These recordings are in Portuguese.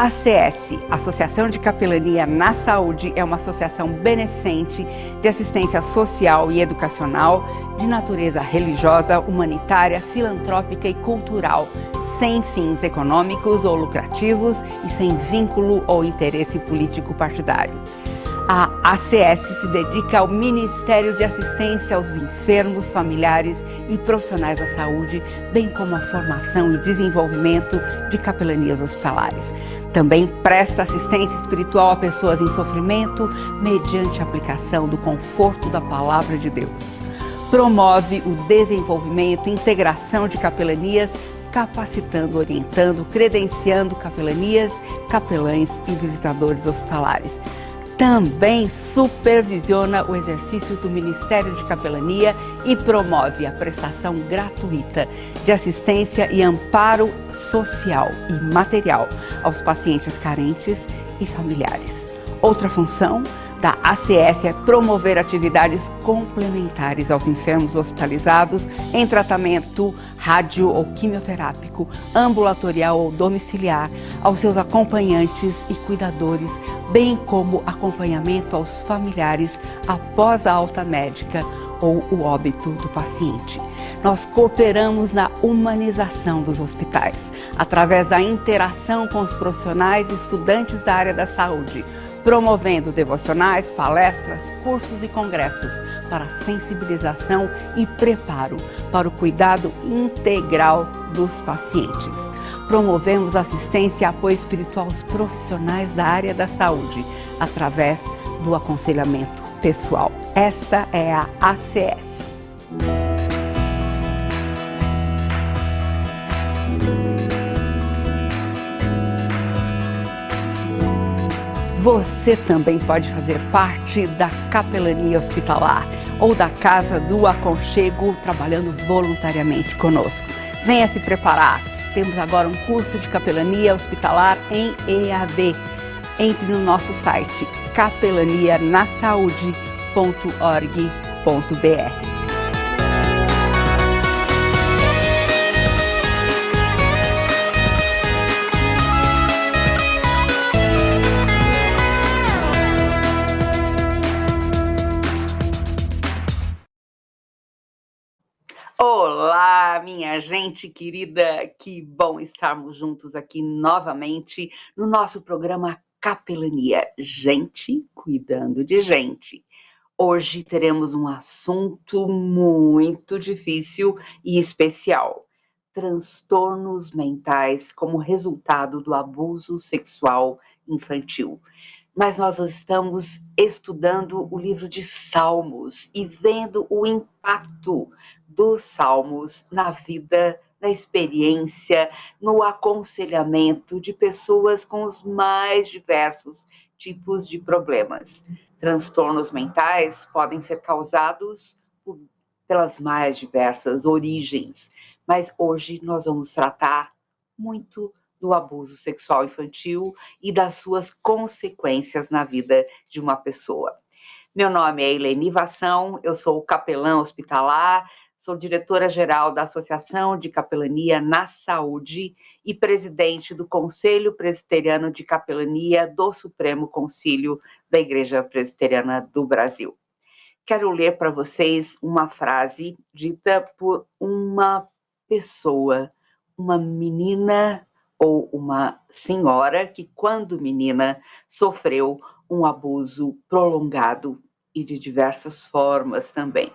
ACS, Associação de Capelania na Saúde, é uma associação beneficente de assistência social e educacional de natureza religiosa, humanitária, filantrópica e cultural, sem fins econômicos ou lucrativos e sem vínculo ou interesse político partidário. A ACS se dedica ao Ministério de Assistência aos enfermos, familiares e profissionais da saúde, bem como a formação e desenvolvimento de capelanias hospitalares. Também presta assistência espiritual a pessoas em sofrimento, mediante a aplicação do conforto da Palavra de Deus. Promove o desenvolvimento e integração de capelanias, capacitando, orientando, credenciando capelanias, capelães e visitadores hospitalares. Também supervisiona o exercício do Ministério de Capelania e promove a prestação gratuita de assistência e amparo social e material aos pacientes carentes e familiares. Outra função da ACS é promover atividades complementares aos enfermos hospitalizados em tratamento rádio ou quimioterápico, ambulatorial ou domiciliar, aos seus acompanhantes e cuidadores, bem como acompanhamento aos familiares após a alta médica ou o óbito do paciente. Nós cooperamos na humanização dos hospitais, através da interação com os profissionais e estudantes da área da saúde, promovendo devocionais, palestras, cursos e congressos para sensibilização e preparo para o cuidado integral dos pacientes. Promovemos assistência e apoio espiritual aos profissionais da área da saúde, através do aconselhamento pessoal. Esta é a ACS. Você também pode fazer parte da capelania hospitalar ou da Casa do Aconchego, trabalhando voluntariamente conosco. Venha se preparar. Temos agora um curso de capelania hospitalar em EAD. Entre no nosso site capelanianasaude.org.br. Olá, minha gente querida, que bom estarmos juntos aqui novamente no nosso programa Capelania, gente cuidando de gente. Hoje teremos um assunto muito difícil e especial: transtornos mentais como resultado do abuso sexual infantil. Mas nós estamos estudando o livro de Salmos e vendo o impacto dos Salmos na vida, na experiência, no aconselhamento de pessoas com os mais diversos tipos de problemas. Transtornos mentais podem ser causados pelas mais diversas origens, mas hoje nós vamos tratar muito do abuso sexual infantil e das suas consequências na vida de uma pessoa. Meu nome é Eleni Vação, eu sou capelã hospitalar, sou diretora-geral da Associação de Capelania na Saúde e presidente do Conselho Presbiteriano de Capelania do Supremo Concílio da Igreja Presbiteriana do Brasil. Quero ler para vocês uma frase dita por uma pessoa, uma menina ou uma senhora que, quando menina, sofreu um abuso prolongado e de diversas formas também.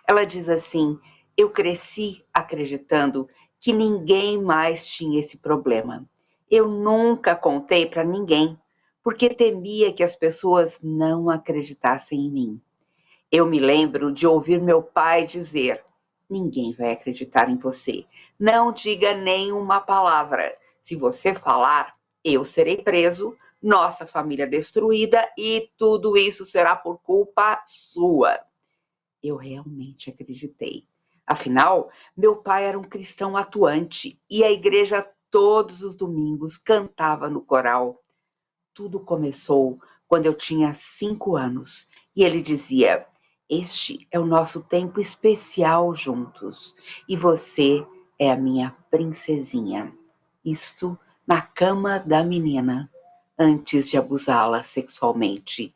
Ela diz assim: eu cresci acreditando que ninguém mais tinha esse problema. Eu nunca contei para ninguém, porque temia que as pessoas não acreditassem em mim. Eu me lembro de ouvir meu pai dizer: ninguém vai acreditar em você. Não diga nem uma palavra. Se você falar, eu serei preso, nossa família destruída e tudo isso será por culpa sua. Eu realmente acreditei. Afinal, meu pai era um cristão atuante e a igreja todos os domingos cantava no coral. Tudo começou quando eu tinha 5 anos e ele dizia: este é o nosso tempo especial juntos e você é a minha princesinha. Isto na cama da menina antes de abusá-la sexualmente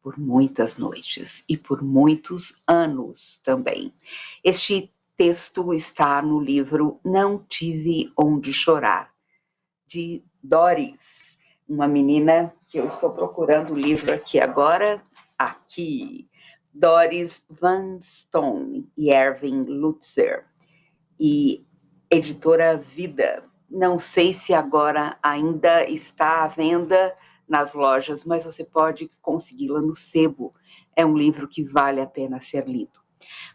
por muitas noites e por muitos anos também. Este texto está no livro Não Tive Onde Chorar, de Doris, uma menina que eu estou procurando o livro aqui agora, aqui, Doris Van Stone e Erwin Lutzer, e editora Vida. Não sei se agora ainda está à venda nas lojas, mas você pode consegui-la no sebo. É um livro que vale a pena ser lido.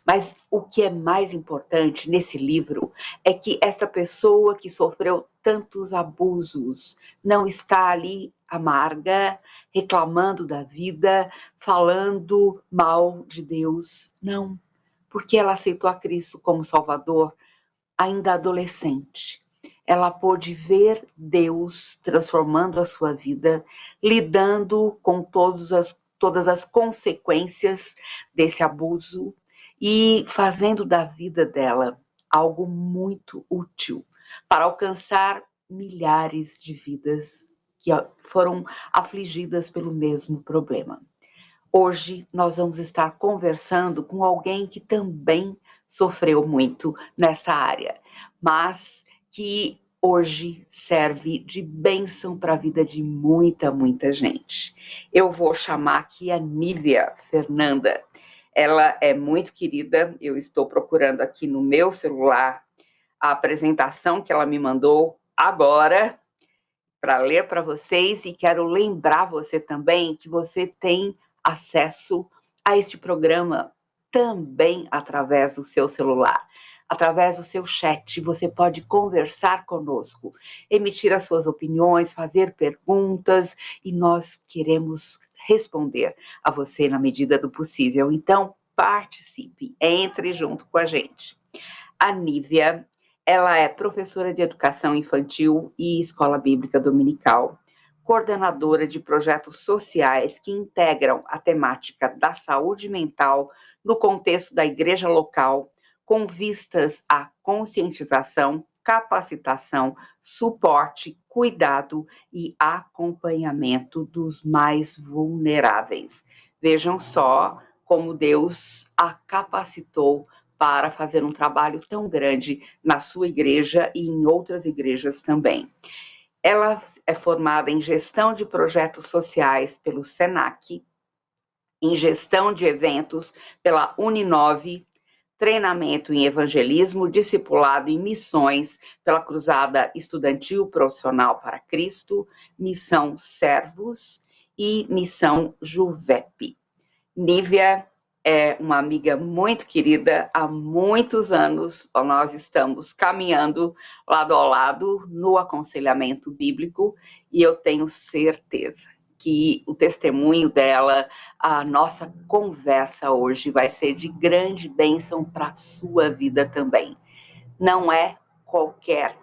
Mas o que é mais importante nesse livro é que esta pessoa que sofreu tantos abusos não está ali amarga, reclamando da vida, falando mal de Deus. Não, porque ela aceitou a Cristo como Salvador ainda adolescente. Ela pôde ver Deus transformando a sua vida, lidando com todas as consequências desse abuso e fazendo da vida dela algo muito útil para alcançar milhares de vidas que foram afligidas pelo mesmo problema. Hoje nós vamos estar conversando com alguém que também sofreu muito nessa área, mas que hoje serve de bênção para a vida de muita gente. Eu vou chamar aqui a Nívia Fernanda. Ela é muito querida, eu estou procurando aqui no meu celular a apresentação que ela me mandou agora para ler para vocês, e quero lembrar você também que você tem acesso a este programa também através do seu celular, através do seu chat. Você pode conversar conosco, emitir as suas opiniões, fazer perguntas, e nós queremos responder a você na medida do possível. Então, participe, entre junto com a gente. A Nívia, ela é professora de educação infantil e escola bíblica dominical, coordenadora de projetos sociais que integram a temática da saúde mental no contexto da igreja local, com vistas à conscientização, capacitação, suporte, cuidado e acompanhamento dos mais vulneráveis. Vejam só como Deus a capacitou para fazer um trabalho tão grande na sua igreja e em outras igrejas também. Ela é formada em gestão de projetos sociais pelo SENAC, em gestão de eventos pela Uninove, treinamento em evangelismo, discipulado e missões pela Cruzada Estudantil Profissional para Cristo, Missão Servos e Missão Juvep. Nívia é uma amiga muito querida, há muitos anos nós estamos caminhando lado a lado no aconselhamento bíblico, e eu tenho certeza que o testemunho dela, a nossa conversa hoje vai ser de grande bênção para a sua vida também. Não é qualquer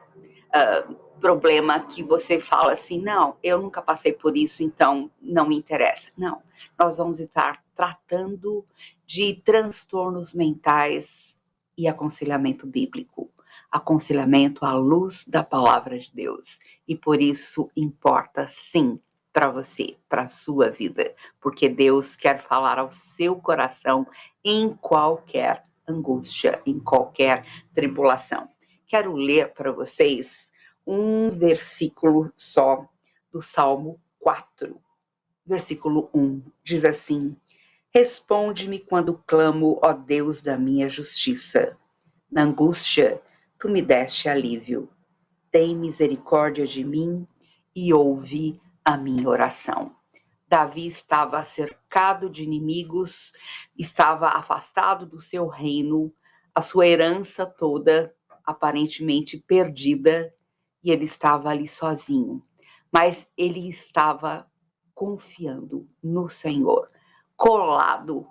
problema que você fala assim, não, eu nunca passei por isso, então não me interessa. Não, nós vamos estar tratando de transtornos mentais e aconselhamento bíblico. Aconselhamento à luz da palavra de Deus. E por isso importa sim para você, para a sua vida, porque Deus quer falar ao seu coração em qualquer angústia, em qualquer tribulação. Quero ler para vocês um versículo só do Salmo 4, versículo 1, diz assim: responde-me quando clamo, ó Deus da minha justiça. Na angústia, tu me deste alívio. Tem misericórdia de mim e ouve a minha oração. Davi estava cercado de inimigos, estava afastado do seu reino, a sua herança toda aparentemente perdida, e ele estava ali sozinho. Mas ele estava confiando no Senhor, colado,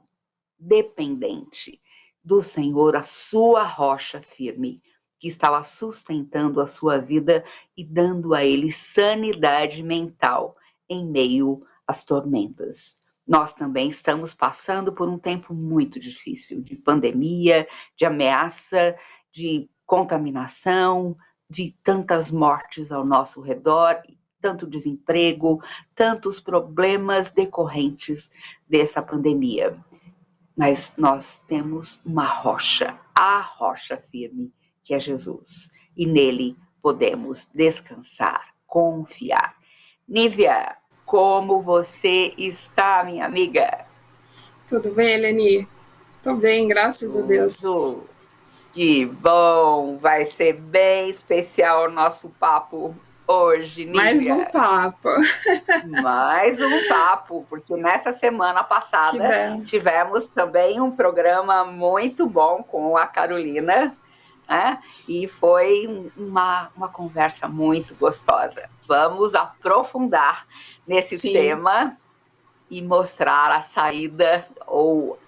dependente do Senhor, a sua rocha firme, que estava sustentando a sua vida e dando a ele sanidade mental em meio às tormentas. Nós também estamos passando por um tempo muito difícil, de pandemia, de ameaça, de contaminação, de tantas mortes ao nosso redor, tanto desemprego, tantos problemas decorrentes dessa pandemia. Mas nós temos uma rocha, a rocha firme, que é Jesus. E nele podemos descansar, confiar. Nívia, como você está, minha amiga? Tudo bem, Eleni? Tô bem, graças a Deus. Tudo. Que bom! Vai ser bem especial o nosso papo hoje, Nívia. Mais um papo. Mais um papo, porque nessa semana passada tivemos também um programa muito bom com a Carolina, né? E foi uma conversa muito gostosa. Vamos aprofundar nesse tema e mostrar a saída ou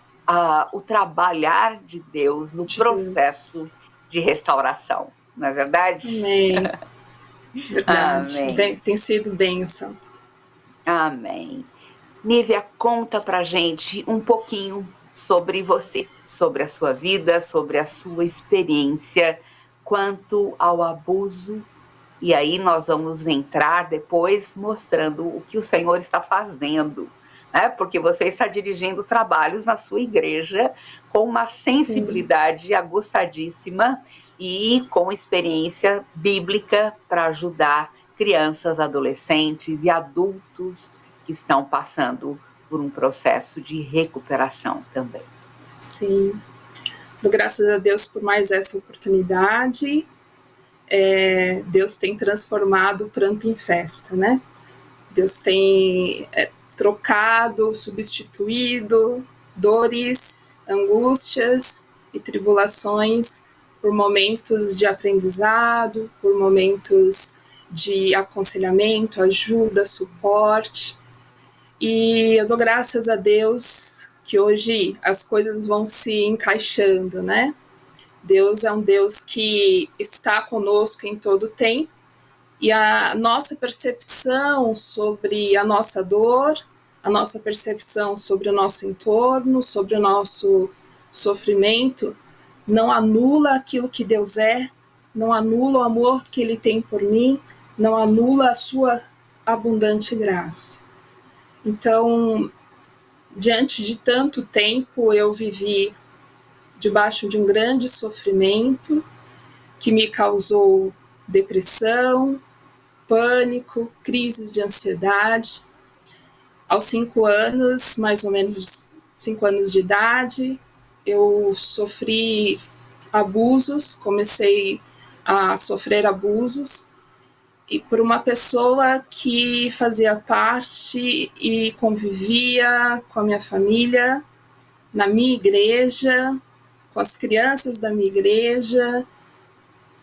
o trabalhar de Deus no processo de restauração, não é verdade? Amém. Verdade. Amém. Tem sido bênção. Amém. Nívia, conta pra gente um pouquinho sobre você, sobre a sua vida, sobre a sua experiência quanto ao abuso. E aí nós vamos entrar depois mostrando o que o Senhor está fazendo, né? Porque você está dirigindo trabalhos na sua igreja com uma sensibilidade aguçadíssima e com experiência bíblica para ajudar crianças, adolescentes e adultos que estão passando por um processo de recuperação também. Sim. Graças a Deus por mais essa oportunidade. Deus tem transformado o pranto em festa, né? Deus tem trocado, substituído dores, angústias e tribulações por momentos de aprendizado, por momentos de aconselhamento, ajuda, suporte. E eu dou graças a Deus que hoje as coisas vão se encaixando, né? Deus é um Deus que está conosco em todo o tempo, e a nossa percepção sobre a nossa dor, a nossa percepção sobre o nosso entorno, sobre o nosso sofrimento, não anula aquilo que Deus é, não anula o amor que Ele tem por mim, não anula a sua abundante graça. Então, diante de tanto tempo, eu vivi debaixo de um grande sofrimento que me causou depressão, pânico, crises de ansiedade. Aos 5 anos, mais ou menos 5 anos de idade, eu sofri abusos, comecei a sofrer abusos, e por uma pessoa que fazia parte e convivia com a minha família, na minha igreja, com as crianças da minha igreja.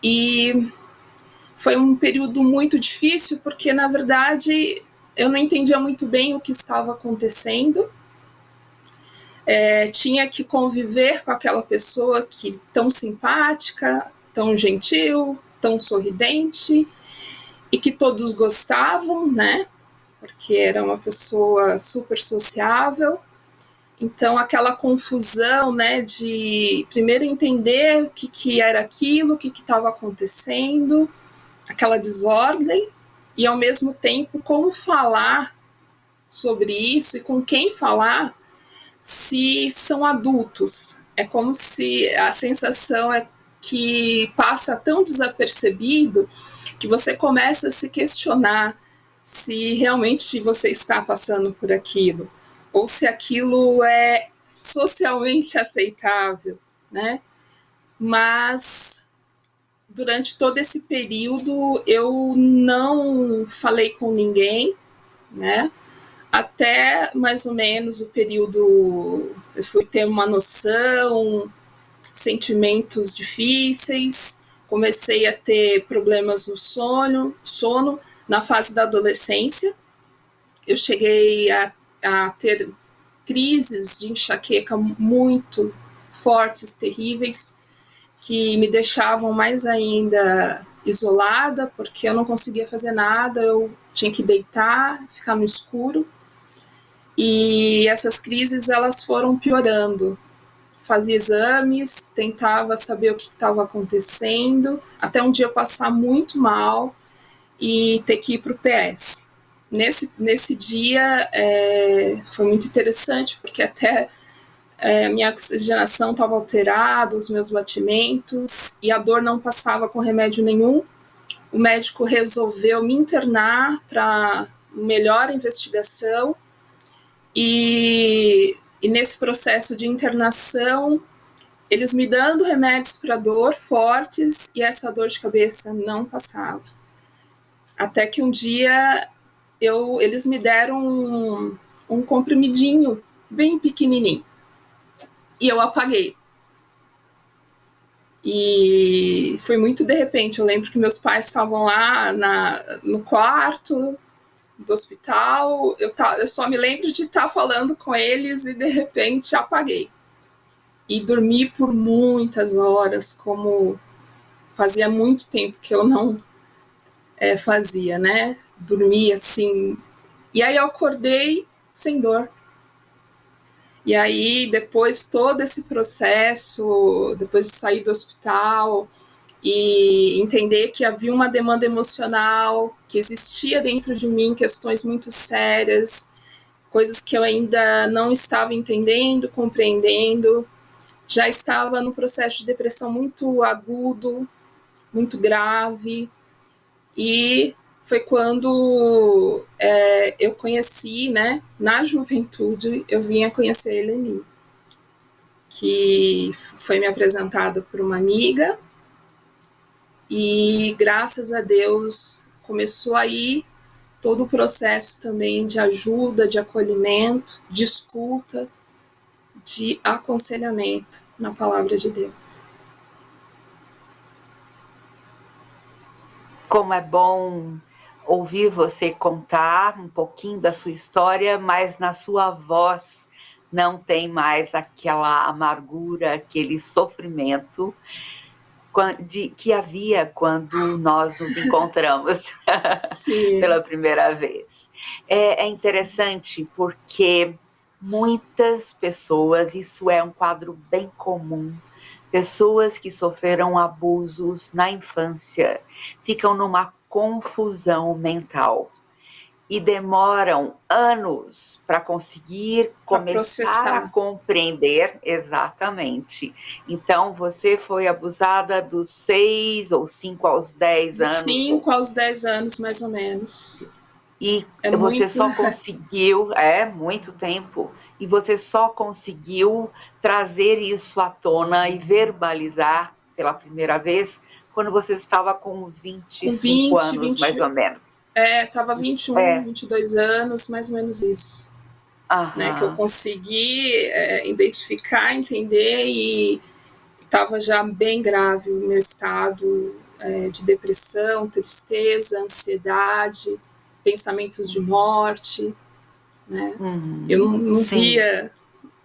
E foi um período muito difícil, porque, na verdade, eu não entendia muito bem o que estava acontecendo. Tinha que conviver com aquela pessoa que tão simpática, tão gentil, tão sorridente, e que todos gostavam, né? Porque era uma pessoa super sociável. Então, aquela confusão, né, de primeiro entender o que era aquilo, o que estava acontecendo, aquela desordem, e ao mesmo tempo como falar sobre isso e com quem falar se são adultos. É como se a sensação é que passa tão desapercebido que você começa a se questionar se realmente você está passando por aquilo, ou se aquilo é socialmente aceitável, né? Mas durante todo esse período eu não falei com ninguém, né? Até mais ou menos o período eu fui ter uma noção, sentimentos difíceis, comecei a ter problemas no sono na fase da adolescência. Eu cheguei a ter crises de enxaqueca muito fortes, terríveis, que me deixavam mais ainda isolada, porque eu não conseguia fazer nada, eu tinha que deitar, ficar no escuro. E essas crises, elas foram piorando, fazia exames, tentava saber o que estava acontecendo, até um dia passar muito mal e ter que ir para o PS. Nesse dia foi muito interessante, porque até minha oxigenação estava alterada, os meus batimentos, e a dor não passava com remédio nenhum. O médico resolveu me internar para melhor investigação, e nesse processo de internação, eles me dando remédios para dor fortes, e essa dor de cabeça não passava. Até que um dia eles me deram um comprimidinho bem pequenininho, e eu apaguei. E foi muito de repente. Eu lembro que meus pais estavam lá no quarto do hospital, eu só me lembro de estar falando com eles e de repente apaguei. E dormi por muitas horas, como fazia muito tempo que eu não fazia, né? Dormi assim. E aí eu acordei sem dor. E aí, depois, todo esse processo, depois de sair do hospital e entender que havia uma demanda emocional, que existia dentro de mim questões muito sérias, coisas que eu ainda não estava entendendo, compreendendo, já estava num processo de depressão muito agudo, muito grave, e foi quando eu conheci, né, na juventude, eu vim a conhecer a Eleni, que foi me apresentada por uma amiga, e graças a Deus começou aí todo o processo também de ajuda, de acolhimento, de escuta, de aconselhamento na palavra de Deus. Como é bom ouvir você contar um pouquinho da sua história, mas na sua voz não tem mais aquela amargura, aquele sofrimento que havia quando nós nos encontramos pela primeira vez. É interessante porque muitas pessoas, isso é um quadro bem comum, pessoas que sofreram abusos na infância ficam numa confusão mental e demoram anos para conseguir começar a compreender exatamente. Então, você foi abusada dos 6 ou 5 aos 10 anos? 5 aos 10 anos, mais ou menos. E você só conseguiu, muito tempo, e você só conseguiu trazer isso à tona e verbalizar pela primeira vez quando você estava com 25 anos, mais ou menos. Estava 21, 22 anos, mais ou menos isso. Né, que eu consegui identificar, entender, e estava já bem grave o meu estado de depressão, tristeza, ansiedade, pensamentos de morte. Né? Eu não via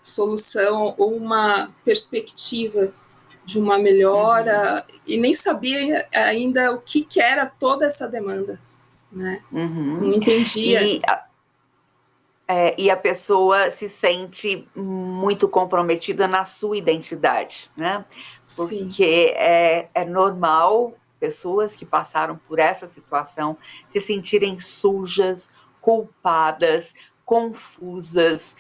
solução ou uma perspectiva de uma melhora, e nem sabia ainda o que era toda essa demanda. Né? Não entendia. E a pessoa se sente muito comprometida na sua identidade, né? Porque é normal pessoas que passaram por essa situação se sentirem sujas, culpadas, confusas,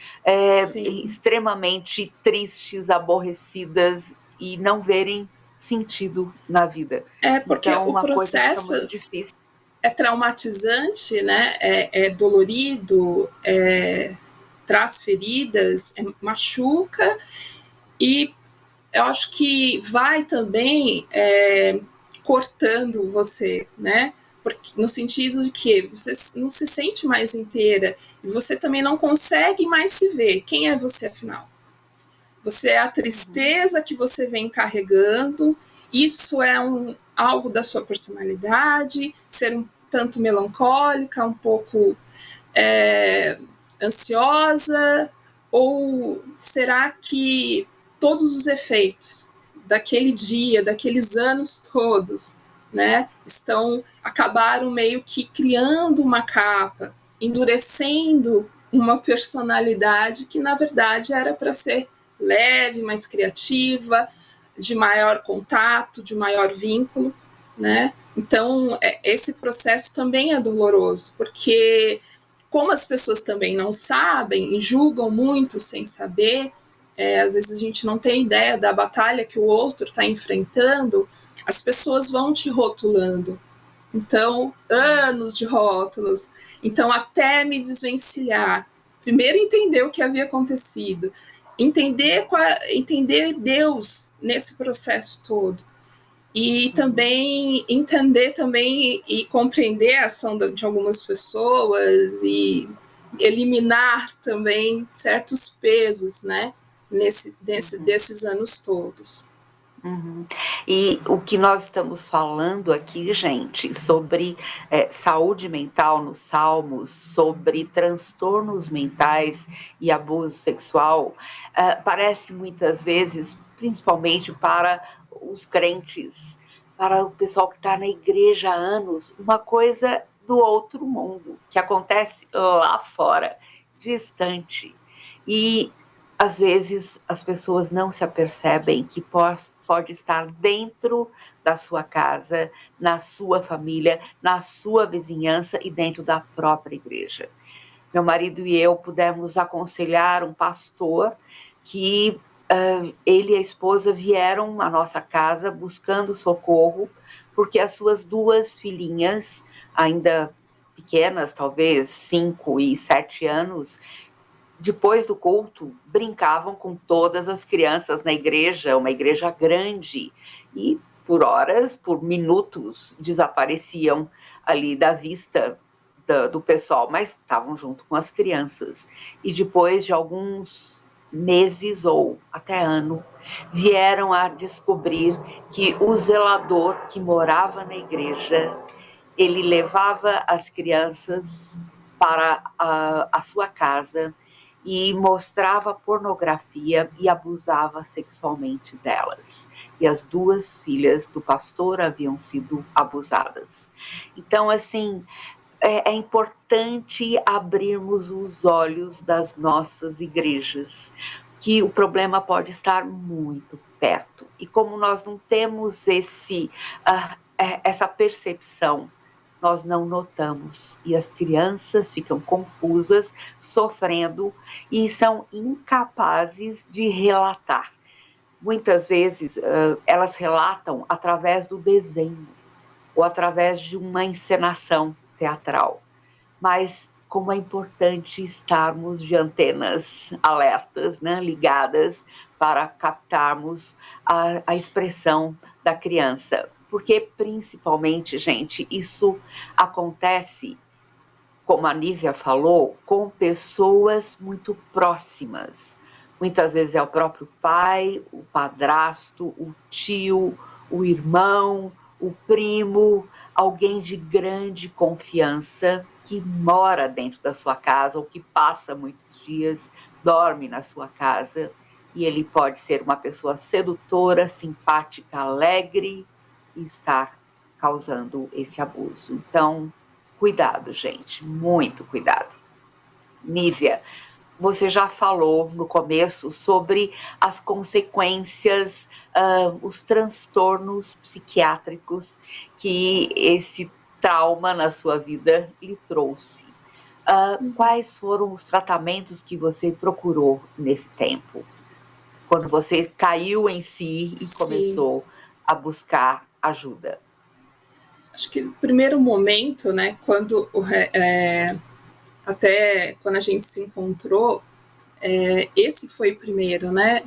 extremamente tristes, aborrecidas e não verem sentido na vida. Porque então, o processo coisa muito difícil. É traumatizante, né? É dolorido, traz feridas, machuca, e eu acho que vai também cortando você, né? Porque, no sentido de que você não se sente mais inteira e você também não consegue mais se ver. Quem é você, afinal? Você é a tristeza que você vem carregando, isso é algo da sua personalidade, ser um tanto melancólica, um pouco ansiosa, ou será que todos os efeitos daquele dia, daqueles anos todos, né, acabaram meio que criando uma capa, endurecendo uma personalidade que na verdade era para ser leve, mais criativa, de maior contato, de maior vínculo, né? Então, esse processo também é doloroso, porque como as pessoas também não sabem e julgam muito sem saber, às vezes a gente não tem ideia da batalha que o outro está enfrentando, as pessoas vão te rotulando. Então, anos de rótulos. Então, até me desvencilhar. Primeiro, entender o que havia acontecido. Entender Deus nesse processo todo. E também entender também e compreender a ação de algumas pessoas e eliminar também certos pesos, né? Desses anos todos. Uhum. E o que nós estamos falando aqui, gente, sobre saúde mental nos Salmos, sobre transtornos mentais e abuso sexual, parece muitas vezes, principalmente para os crentes, para o pessoal que está na igreja há anos, uma coisa do outro mundo, que acontece lá fora, distante. E às vezes as pessoas não se apercebem que pode estar dentro da sua casa, na sua família, na sua vizinhança e dentro da própria igreja. Meu marido e eu pudemos aconselhar um pastor que ele e a esposa vieram à nossa casa buscando socorro, porque as suas 2 filhinhas, ainda pequenas, talvez 5 e 7 anos, depois do culto, brincavam com todas as crianças na igreja, uma igreja grande, e por horas, por minutos, desapareciam ali da vista do pessoal, mas estavam junto com as crianças. E depois de alguns meses ou até ano, vieram a descobrir que o zelador que morava na igreja, ele levava as crianças para a sua casa e mostrava pornografia e abusava sexualmente delas. E as 2 filhas do pastor haviam sido abusadas. Então, assim, é importante abrirmos os olhos das nossas igrejas, que o problema pode estar muito perto. E como nós não temos essa percepção, nós não notamos, e as crianças ficam confusas, sofrendo, e são incapazes de relatar. Muitas vezes elas relatam através do desenho, ou através de uma encenação teatral. Mas como é importante estarmos de antenas alertas, né, ligadas, para captarmos a expressão da criança. Porque, principalmente, gente, isso acontece, como a Nívia falou, com pessoas muito próximas. Muitas vezes é o próprio pai, o padrasto, o tio, o irmão, o primo, alguém de grande confiança que mora dentro da sua casa ou que passa muitos dias, dorme na sua casa. E ele pode ser uma pessoa sedutora, simpática, alegre e estar causando esse abuso. Então, cuidado, gente, muito cuidado. Nívia, você já falou no começo sobre as consequências, os transtornos psiquiátricos que esse trauma na sua vida lhe trouxe. Quais foram os tratamentos que você procurou nesse tempo? Quando você caiu em si e começou a buscar ajuda? Acho que no primeiro momento, né, até quando a gente se encontrou, esse foi o primeiro, né?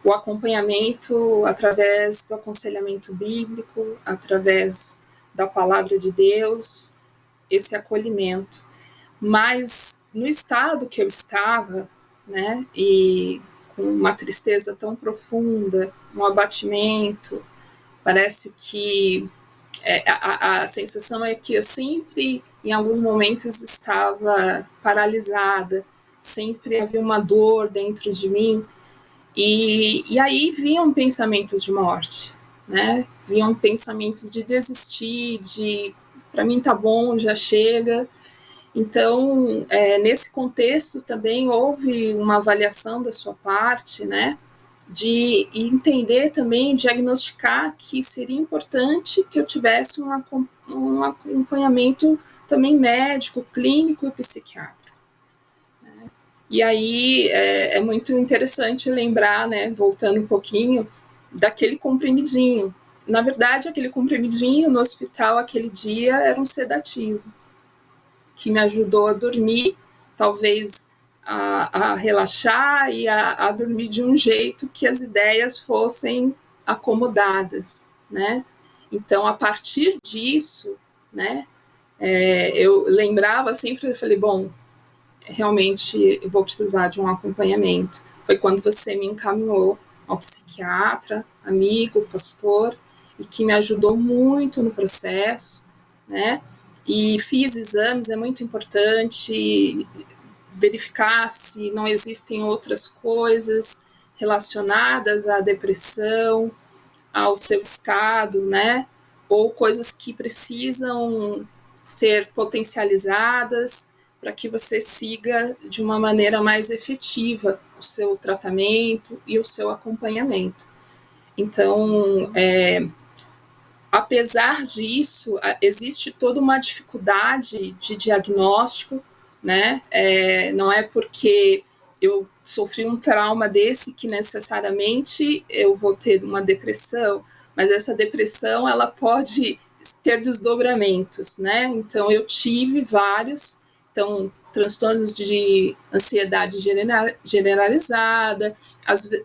O acompanhamento através do aconselhamento bíblico, através da palavra de Deus, esse acolhimento. Mas no estado que eu estava, né, e com uma tristeza tão profunda, um abatimento, parece que a sensação é que eu sempre, em alguns momentos, estava paralisada, sempre havia uma dor dentro de mim, e aí vinham pensamentos de morte, né? Vinham pensamentos de desistir, de para mim tá bom, já chega. Então, nesse contexto também houve uma avaliação da sua parte, né, de entender também, diagnosticar que seria importante que eu tivesse um acompanhamento também médico, clínico e psiquiátrico. Né? E aí é muito interessante lembrar, né, voltando um pouquinho, daquele comprimidinho. Na verdade, aquele comprimidinho no hospital aquele dia era um sedativo, que me ajudou a dormir, talvez a relaxar e a dormir de um jeito que as ideias fossem acomodadas, né? Então, a partir disso, né, eu lembrava sempre, eu falei, bom, realmente eu vou precisar de um acompanhamento. Foi quando você me encaminhou ao psiquiatra, amigo, pastor, e que me ajudou muito no processo, né? E fiz exames, é muito importante verificar se não existem outras coisas relacionadas à depressão, ao seu estado, né? Ou coisas que precisam ser potencializadas para que você siga de uma maneira mais efetiva o seu tratamento e o seu acompanhamento. Então, apesar disso, existe toda uma dificuldade de diagnóstico, né? Não é porque eu sofri um trauma desse que necessariamente eu vou ter uma depressão, mas essa depressão ela pode ter desdobramentos, né? Então eu tive vários, então transtornos de ansiedade generalizada,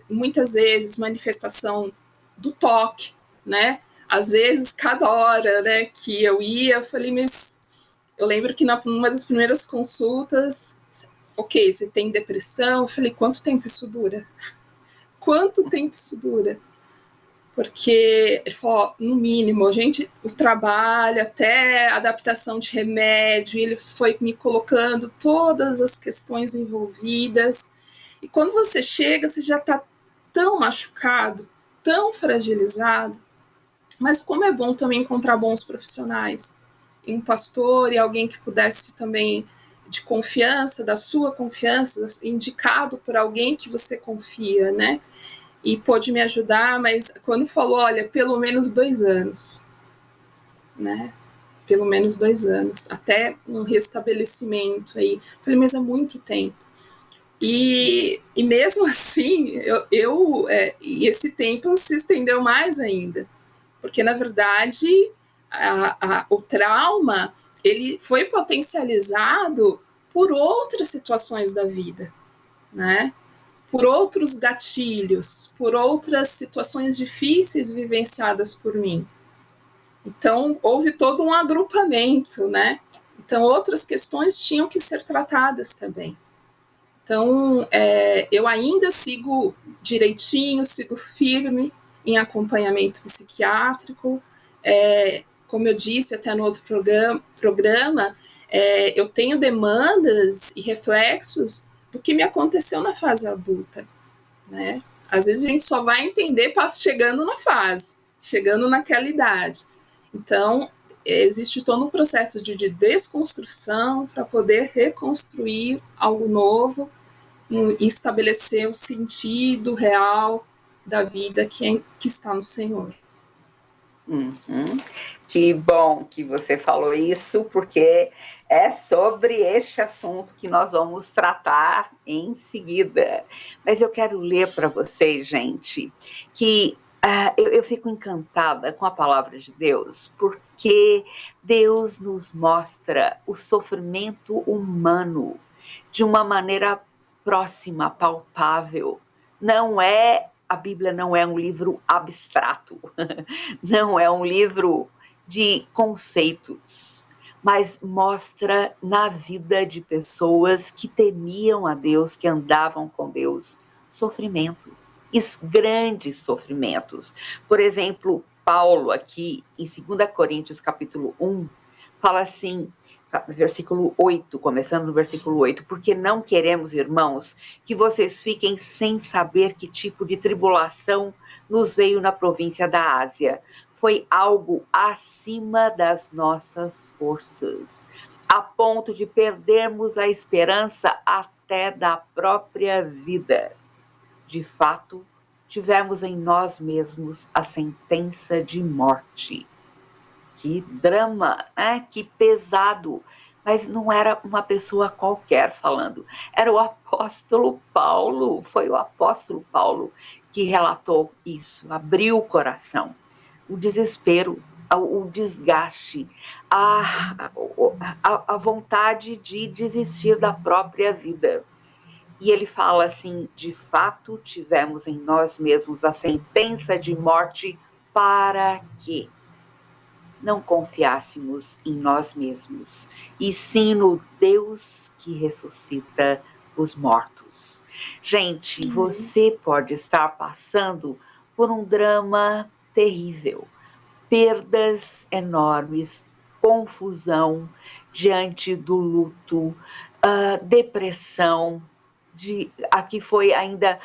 muitas vezes manifestação do toque, né? Às vezes, cada hora, né, que eu ia, eu falei, mas eu lembro que numa das primeiras consultas, ok, você tem depressão? Eu falei, quanto tempo isso dura? Quanto tempo isso dura? Porque ele falou, no mínimo, o trabalho, até a adaptação de remédio, ele foi me colocando todas as questões envolvidas. E quando você chega, você já está tão machucado, tão fragilizado. Mas como é bom também encontrar bons profissionais, um pastor e alguém que pudesse também de confiança, da sua confiança, indicado por alguém que você confia, né? E pôde me ajudar, mas quando falou, olha, pelo menos 2 anos, né? Pelo menos 2 anos, até um restabelecimento aí. Falei, mas é muito tempo. E mesmo assim, e esse tempo se estendeu mais ainda. Porque, na verdade, o trauma ele foi potencializado por outras situações da vida, né? Por outros gatilhos, por outras situações difíceis vivenciadas por mim. Então, houve todo um agrupamento, né? Então, outras questões tinham que ser tratadas também. Então, eu ainda sigo direitinho, sigo firme em acompanhamento psiquiátrico. Como eu disse até no outro programa, eu tenho demandas e reflexos do que me aconteceu na fase adulta, né? Às vezes a gente só vai entender chegando na fase, chegando naquela idade. Então, existe todo um processo de desconstrução para poder reconstruir algo novo e estabelecer o sentido real da vida que está no Senhor. Uhum. Que bom que você falou isso, porque é sobre este assunto que nós vamos tratar em seguida. Mas eu quero ler para vocês, gente, que eu fico encantada com a palavra de Deus, porque Deus nos mostra o sofrimento humano de uma maneira próxima, palpável. A Bíblia não é um livro abstrato, não é um livro de conceitos, mas mostra na vida de pessoas que temiam a Deus, que andavam com Deus, sofrimento, grandes sofrimentos. Por exemplo, Paulo aqui em 2 Coríntios capítulo 1, fala assim, versículo 8, começando no versículo 8, porque não queremos, irmãos, que vocês fiquem sem saber que tipo de tribulação nos veio na província da Ásia. Foi algo acima das nossas forças, a ponto de perdermos a esperança até da própria vida. De fato, tivemos em nós mesmos a sentença de morte. Que drama, né? Que pesado. Mas não era uma pessoa qualquer falando, era o apóstolo Paulo. Foi o apóstolo Paulo que relatou isso, abriu o coração. O desespero, o desgaste, a vontade de desistir da própria vida. E ele fala assim: de fato, tivemos em nós mesmos a sentença de morte para que não confiássemos em nós mesmos, e sim no Deus que ressuscita os mortos. Gente, você pode estar passando por um drama terrível, perdas enormes, confusão diante do luto, depressão, aqui foi ainda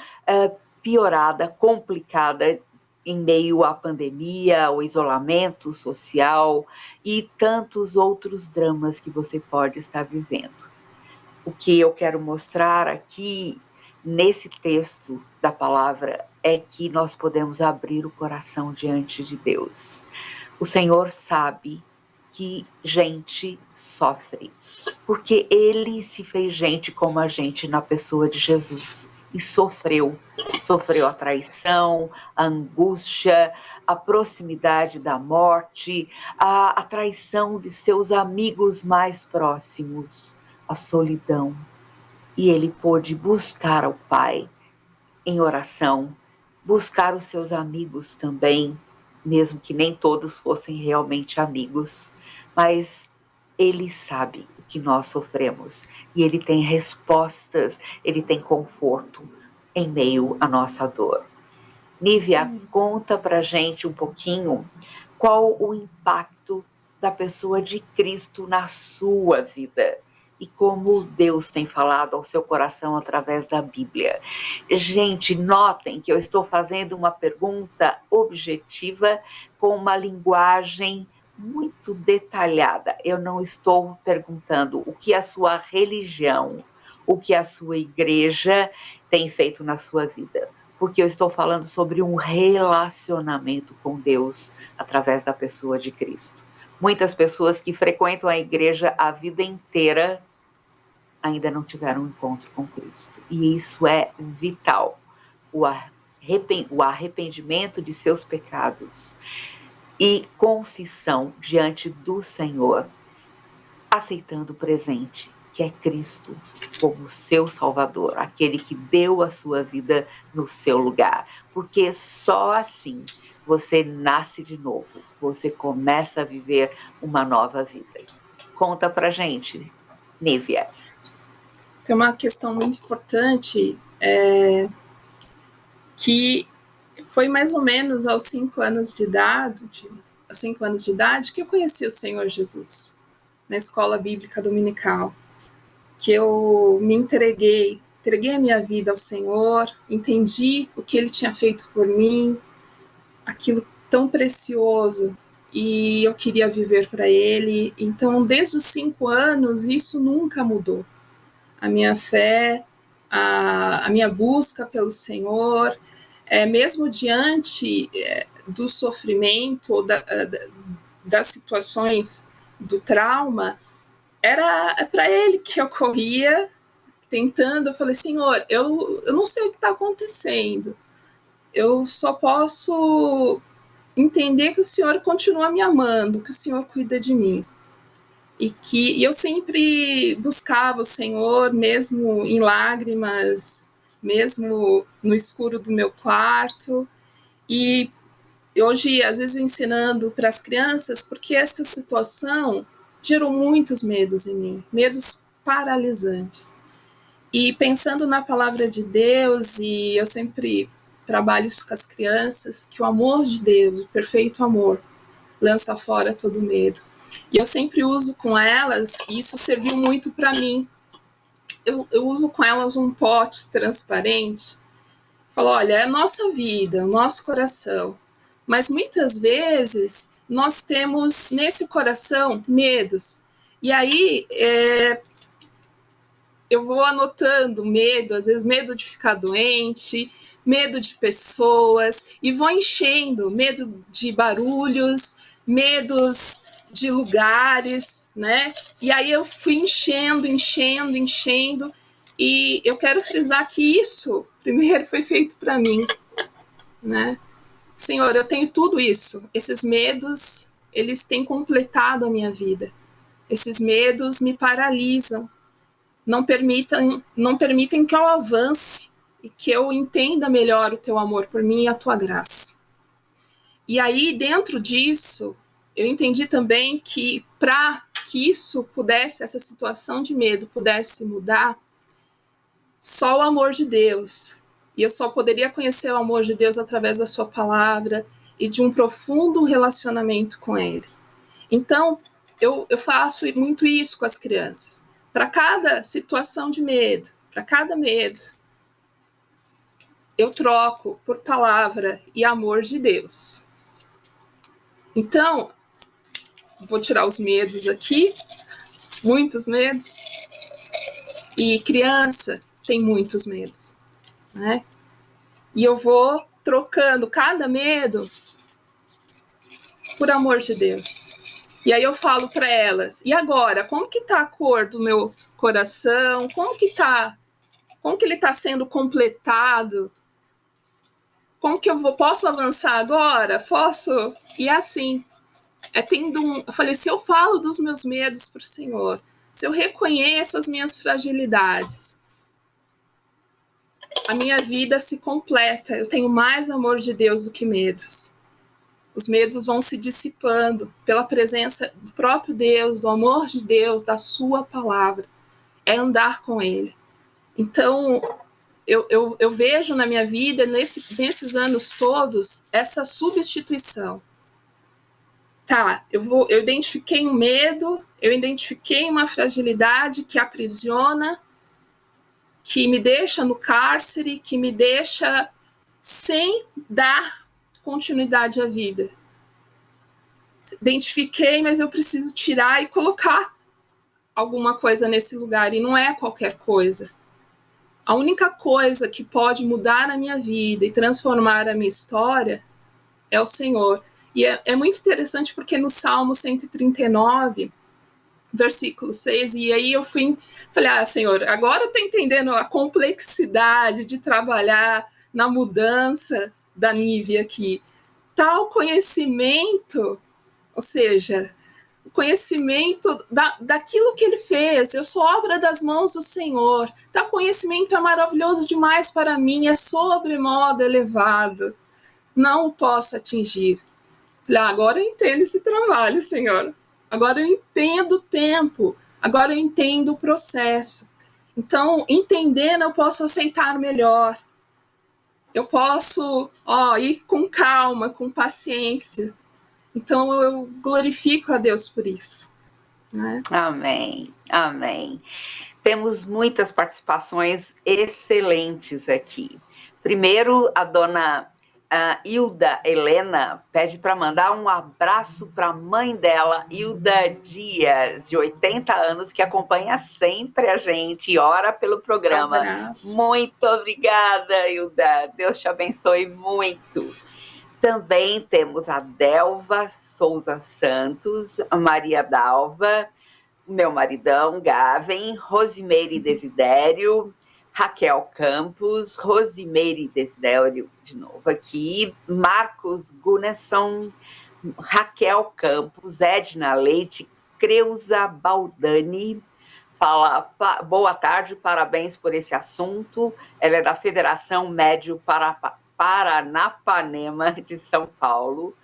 piorada, complicada em meio à pandemia, ao isolamento social e tantos outros dramas que você pode estar vivendo. O que eu quero mostrar aqui nesse texto da palavra é que nós podemos abrir o coração diante de Deus. O Senhor sabe que gente sofre, porque Ele se fez gente como a gente na pessoa de Jesus e sofreu a traição, a angústia, a proximidade da morte, a traição de seus amigos mais próximos, a solidão. E Ele pôde buscar ao Pai em oração, buscar os seus amigos também, mesmo que nem todos fossem realmente amigos, mas Ele sabe o que nós sofremos e Ele tem respostas, Ele tem conforto em meio à nossa dor. Nívia, conta pra gente um pouquinho qual o impacto da pessoa de Cristo na sua vida e como Deus tem falado ao seu coração através da Bíblia. Gente, notem que eu estou fazendo uma pergunta objetiva com uma linguagem muito detalhada. Eu não estou perguntando o que a sua religião, o que a sua igreja tem feito na sua vida, porque eu estou falando sobre um relacionamento com Deus através da pessoa de Cristo. Muitas pessoas que frequentam a igreja a vida inteira ainda não tiveram um encontro com Cristo. E isso é vital. O arrependimento de seus pecados e confissão diante do Senhor, aceitando o presente, que é Cristo como seu Salvador, aquele que deu a sua vida no seu lugar. Porque só assim você nasce de novo, você começa a viver uma nova vida. Conta pra gente, Nívia. Tem uma questão muito importante, que foi mais ou menos aos 5 anos de idade, que eu conheci o Senhor Jesus, na escola bíblica dominical, que eu me entreguei a minha vida ao Senhor, entendi o que Ele tinha feito por mim, aquilo tão precioso, e eu queria viver para Ele. Então, desde os 5 anos, isso nunca mudou. A minha fé, a minha busca pelo Senhor, mesmo diante do sofrimento ou das situações do trauma, era para Ele que eu corria, tentando. Eu falei: Senhor, eu não sei o que está acontecendo, eu só posso entender que o Senhor continua me amando, que o Senhor cuida de mim. E eu sempre buscava o Senhor, mesmo em lágrimas, mesmo no escuro do meu quarto. E hoje, às vezes, ensinando para as crianças, porque essa situação gerou muitos medos em mim, medos paralisantes. E pensando na palavra de Deus, e eu sempre trabalho isso com as crianças, que o amor de Deus, o perfeito amor, lança fora todo medo. E eu sempre uso com elas, e isso serviu muito para mim. Eu uso com elas um pote transparente. Falo: olha, é a nossa vida, o nosso coração. Mas muitas vezes nós temos nesse coração medos. E aí eu vou anotando medo, às vezes medo de ficar doente, medo de pessoas, e vou enchendo, medo de barulhos, medos de lugares, né? E aí eu fui enchendo, e eu quero frisar que isso, primeiro, foi feito para mim, né? Senhor, eu tenho tudo isso, esses medos, eles têm completado a minha vida. Esses medos me paralisam, não permitem que eu avance e que eu entenda melhor o teu amor por mim e a tua graça. E aí, dentro disso, eu entendi também que para que isso pudesse, essa situação de medo pudesse mudar, só o amor de Deus. E eu só poderia conhecer o amor de Deus através da sua palavra e de um profundo relacionamento com Ele. Então, eu faço muito isso com as crianças. Para cada situação de medo, para cada medo, eu troco por palavra e amor de Deus. Então, vou tirar os medos aqui, muitos medos. E criança tem muitos medos, né? E eu vou trocando cada medo por amor de Deus. E aí eu falo para elas, e agora, como que tá a cor do meu coração? Como que ele está sendo completado? Como que eu posso avançar agora? Posso? E assim, eu falei, se eu falo dos meus medos para o Senhor, se eu reconheço as minhas fragilidades, a minha vida se completa. Eu tenho mais amor de Deus do que medos. Os medos vão se dissipando pela presença do próprio Deus, do amor de Deus, da sua palavra. É andar com Ele. Então, eu vejo na minha vida, nesses anos todos, essa substituição. Tá, eu identifiquei um medo, eu identifiquei uma fragilidade que aprisiona, que me deixa no cárcere, que me deixa sem dar continuidade à vida. Identifiquei, mas eu preciso tirar e colocar alguma coisa nesse lugar, e não é qualquer coisa. A única coisa que pode mudar a minha vida e transformar a minha história é o Senhor. E é muito interessante porque no Salmo 139, versículo 6, e aí eu falei, Senhor, agora eu estou entendendo a complexidade de trabalhar na mudança da Nívia aqui. Tal conhecimento, ou seja, o conhecimento daquilo que ele fez, eu sou obra das mãos do Senhor, tal conhecimento é maravilhoso demais para mim, é sobremodo elevado, não o posso atingir. Agora eu entendo esse trabalho, Senhor, agora eu entendo o tempo, agora eu entendo o processo. Então, entendendo, eu posso aceitar melhor, eu posso ir com calma, com paciência. Então, eu glorifico a Deus por isso. Né? Amém, amém. Temos muitas participações excelentes aqui. Primeiro, a dona Hilda Helena pede para mandar um abraço para a mãe dela, Hilda Dias, de 80 anos, que acompanha sempre a gente e ora pelo programa. Abraço. Muito obrigada, Hilda. Deus te abençoe muito. Também temos a Delva Souza Santos, a Maria Dalva, meu maridão, Gavin, Rosimeire Desidério, Raquel Campos, Rosimeire Desidério, de novo aqui, Marcos Gunesson, Raquel Campos, Edna Leite, Creuza Baldani, fala, boa tarde, parabéns por esse assunto, ela é da Federação Médio Paranapanema de São Paulo,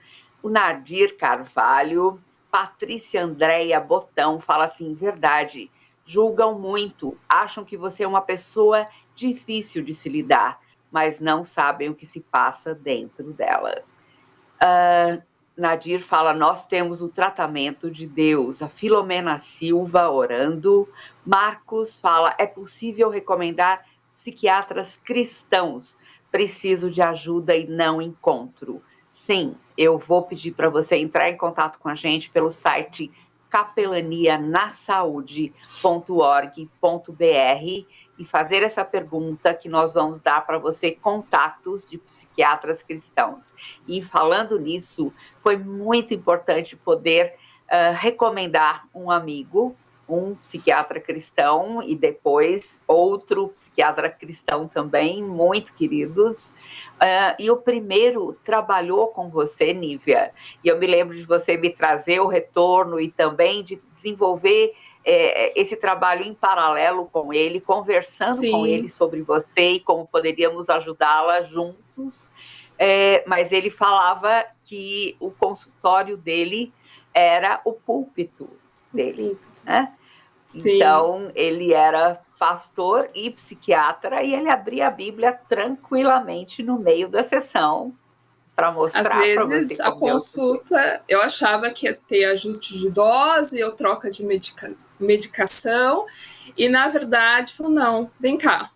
o Nadir Carvalho, Patrícia Andréia Botão fala assim, verdade, julgam muito, acham que você é uma pessoa difícil de se lidar, mas não sabem o que se passa dentro dela. Nadir fala, nós temos o tratamento de Deus. A Filomena Silva orando. Marcos fala, é possível recomendar psiquiatras cristãos, preciso de ajuda e não encontro. Sim, eu vou pedir para você entrar em contato com a gente pelo site capelanianasaude.org.br e fazer essa pergunta que nós vamos dar para você contatos de psiquiatras cristãos. E falando nisso, foi muito importante poder recomendar um amigo, um psiquiatra cristão e depois outro psiquiatra cristão também, muito queridos. E o primeiro trabalhou com você, Nívia, e eu me lembro de você me trazer o retorno e também de desenvolver esse trabalho em paralelo com ele, conversando Sim. com ele sobre você e como poderíamos ajudá-la juntos. Mas ele falava que o consultório dele era o púlpito dele, né? Sim. Então, ele era pastor e psiquiatra e ele abria a Bíblia tranquilamente no meio da sessão para mostrar para você. Às vezes, a consulta, eu achava que ia ter ajuste de dose ou troca de medicação, e na verdade, falou, não, vem cá,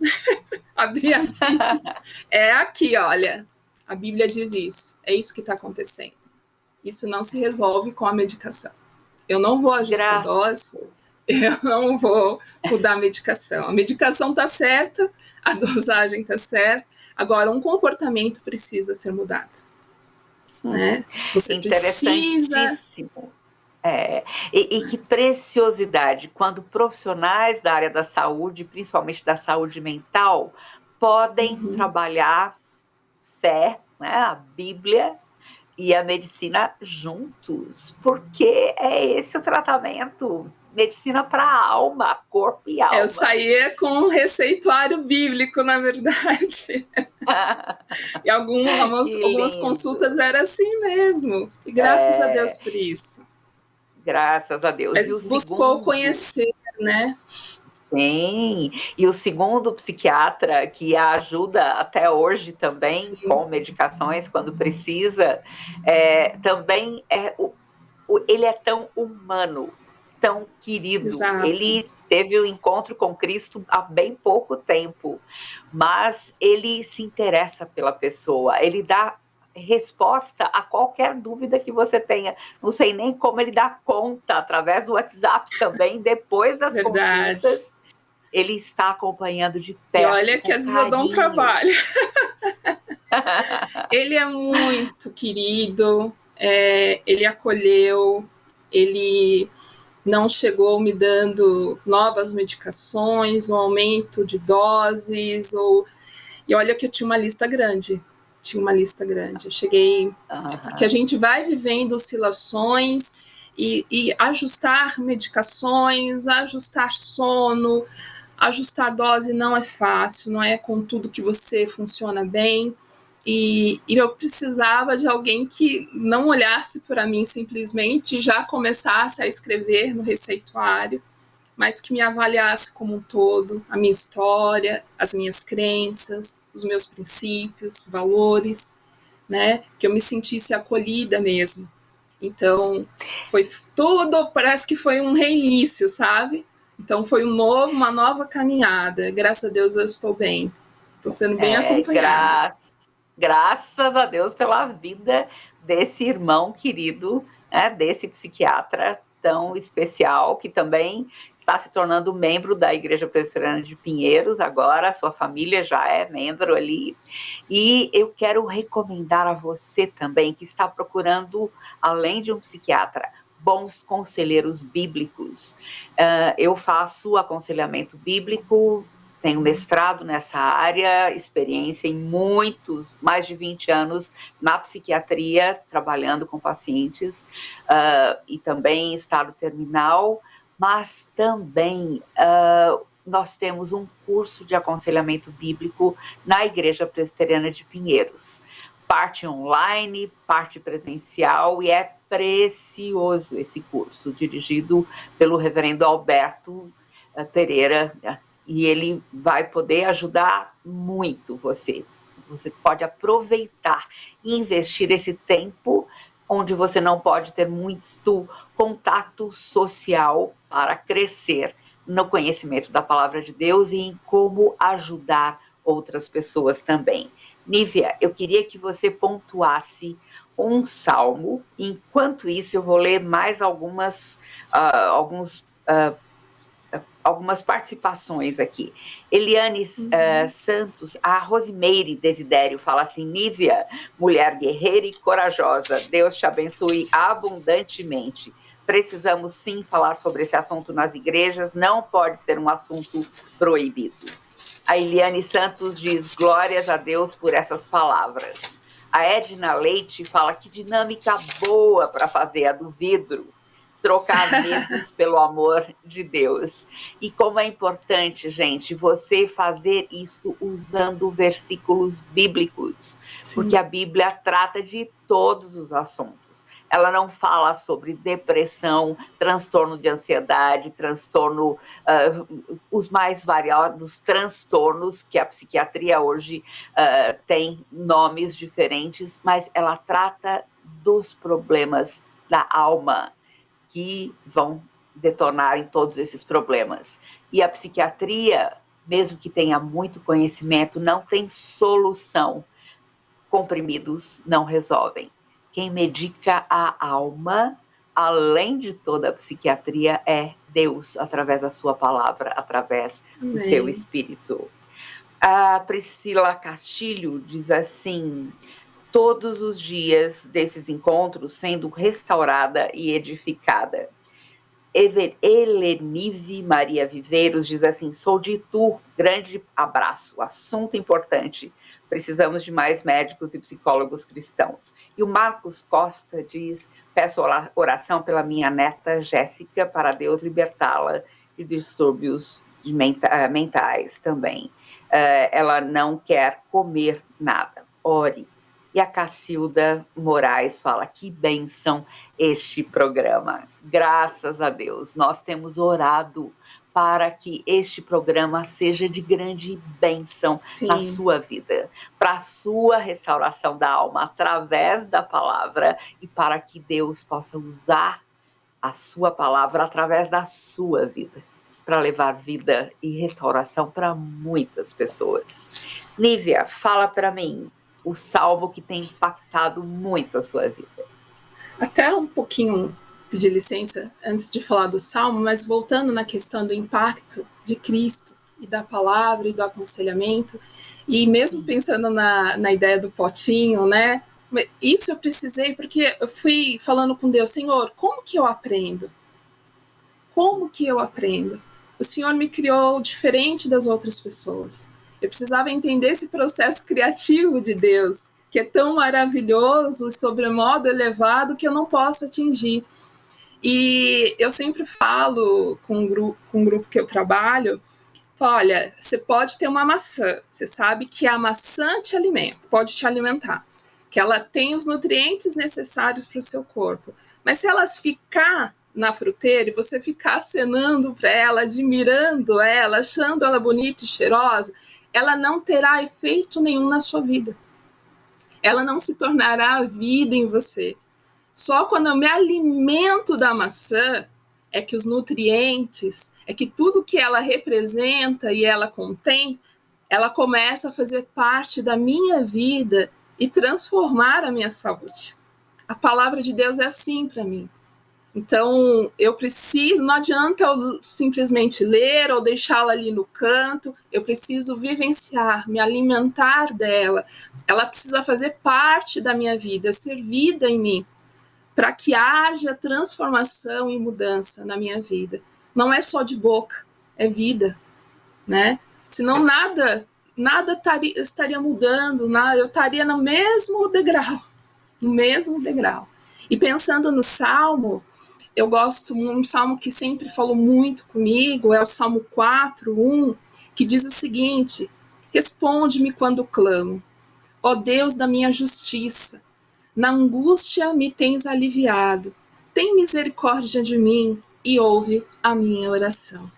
abri a Bíblia, é aqui, olha, a Bíblia diz isso, é isso que está acontecendo. Isso não se resolve com a medicação. Eu não vou ajustar a dose, eu não vou mudar a medicação. A medicação está certa, a dosagem está certa, agora um comportamento precisa ser mudado. Né? Você precisa... E que preciosidade quando profissionais da área da saúde, principalmente da saúde mental, podem trabalhar fé, né, a Bíblia e a medicina juntos, porque é esse o tratamento, medicina para a alma, corpo e alma. Eu saía com um receituário bíblico, na verdade. E algumas consultas era assim mesmo, e graças a Deus por isso. Graças a Deus. Mas buscou conhecer, né? Sim, e o segundo psiquiatra que a ajuda até hoje também, sim, com medicações quando precisa, também ele é tão humano, tão querido. Exato. Ele teve um encontro com Cristo há bem pouco tempo, mas ele se interessa pela pessoa, ele dá resposta a qualquer dúvida que você tenha. Não sei nem como ele dá conta, através do WhatsApp também, depois das consultas. Ele está acompanhando de perto. E olha que às vezes eu dou um trabalho. Ele é muito querido, ele acolheu, ele não chegou me dando novas medicações, um aumento de doses, e olha que eu tinha uma lista grande. Eu cheguei... Porque a gente vai vivendo oscilações e ajustar medicações, ajustar sono, ajustar dose não é fácil, não é com tudo que você funciona bem. E eu precisava de alguém que não olhasse para mim simplesmente e já começasse a escrever no receituário, mas que me avaliasse como um todo, a minha história, as minhas crenças, os meus princípios, valores, né? Que eu me sentisse acolhida mesmo. Então, foi tudo, parece que foi um reinício, sabe? Então, foi uma nova caminhada. Graças a Deus eu estou bem. Estou sendo bem acompanhada. Graças a Deus pela vida desse irmão querido, né, desse psiquiatra tão especial, que também está se tornando membro da Igreja Presbiteriana de Pinheiros agora, a sua família já é membro ali. E eu quero recomendar a você também, que está procurando, além de um psiquiatra, bons conselheiros bíblicos. Eu faço aconselhamento bíblico, tenho mestrado nessa área, experiência em mais de 20 anos na psiquiatria, trabalhando com pacientes, e também em estado terminal, mas também nós temos um curso de aconselhamento bíblico na Igreja Presbiteriana de Pinheiros. Parte online, parte presencial, e é precioso esse curso, dirigido pelo reverendo Alberto Pereira, e ele vai poder ajudar muito você. Você pode aproveitar e investir esse tempo onde você não pode ter muito contato social para crescer no conhecimento da palavra de Deus e em como ajudar outras pessoas também. Nívia, eu queria que você pontuasse um salmo. Enquanto isso, eu vou ler mais algumas participações aqui. Eliane Santos, a Rosimeire Desidério fala assim: Nívia, mulher guerreira e corajosa, Deus te abençoe abundantemente. Precisamos sim falar sobre esse assunto nas igrejas, não pode ser um assunto proibido. A Eliane Santos diz: glórias a Deus por essas palavras. A Edna Leite fala: que dinâmica boa para fazer a do vidro. Trocar medos pelo amor de Deus. E como é importante, gente, você fazer isso usando versículos bíblicos, Sim. porque a Bíblia trata de todos os assuntos. Ela não fala sobre depressão, transtorno de ansiedade, transtorno, os mais variados transtornos que a psiquiatria hoje tem nomes diferentes, mas ela trata dos problemas da alma, que vão detonar em todos esses problemas. E a psiquiatria, mesmo que tenha muito conhecimento, não tem solução. Comprimidos não resolvem. Quem medica a alma, além de toda a psiquiatria, é Deus, através da sua palavra, através do seu espírito. A Priscila Castilho diz assim: todos os dias desses encontros sendo restaurada e edificada. Helenive Maria Viveiros diz assim: sou de Itu, grande abraço, assunto importante, precisamos de mais médicos e psicólogos cristãos. E o Marcos Costa diz: peço oração pela minha neta Jéssica, para Deus libertá-la de distúrbios mentais também. Ela não quer comer nada, ore. E a Cacilda Moraes fala: que bênção este programa. Graças a Deus, nós temos orado para que este programa seja de grande bênção Sim. na sua vida, para a sua restauração da alma através da palavra e para que Deus possa usar a sua palavra através da sua vida, para levar vida e restauração para muitas pessoas. Nívia, fala para mim o salmo que tem impactado muito a sua vida. Até um pouquinho, pedir licença, antes de falar do salmo, mas voltando na questão do impacto de Cristo e da palavra e do aconselhamento, e mesmo pensando na ideia do potinho, né? Isso eu precisei, porque eu fui falando com Deus: Senhor, como que eu aprendo? Como que eu aprendo? O Senhor me criou diferente das outras pessoas. Eu precisava entender esse processo criativo de Deus, que é tão maravilhoso e sobremodo elevado que eu não posso atingir. E eu sempre falo com um grupo que eu trabalho: olha, você pode ter uma maçã, você sabe que a maçã te alimenta, pode te alimentar, que ela tem os nutrientes necessários para o seu corpo. Mas se elas ficar na fruteira e você ficar acenando para ela, admirando ela, achando ela bonita e cheirosa, ela não terá efeito nenhum na sua vida. Ela não se tornará vida em você. Só quando eu me alimento da maçã é que os nutrientes, é que tudo que ela representa e ela contém, ela começa a fazer parte da minha vida e transformar a minha saúde. A palavra de Deus é assim para mim. Então, eu preciso, não adianta eu simplesmente ler ou deixá-la ali no canto, eu preciso vivenciar, me alimentar dela. Ela precisa fazer parte da minha vida, ser vida em mim, para que haja transformação e mudança na minha vida. Não é só de boca, é vida, né? Senão nada estaria mudando, eu estaria no mesmo degrau. E pensando no Salmo, eu gosto, um salmo que sempre falou muito comigo, é o Salmo 4:1, que diz o seguinte: responde-me quando clamo, ó Deus da minha justiça, na angústia me tens aliviado, tem misericórdia de mim e ouve a minha oração.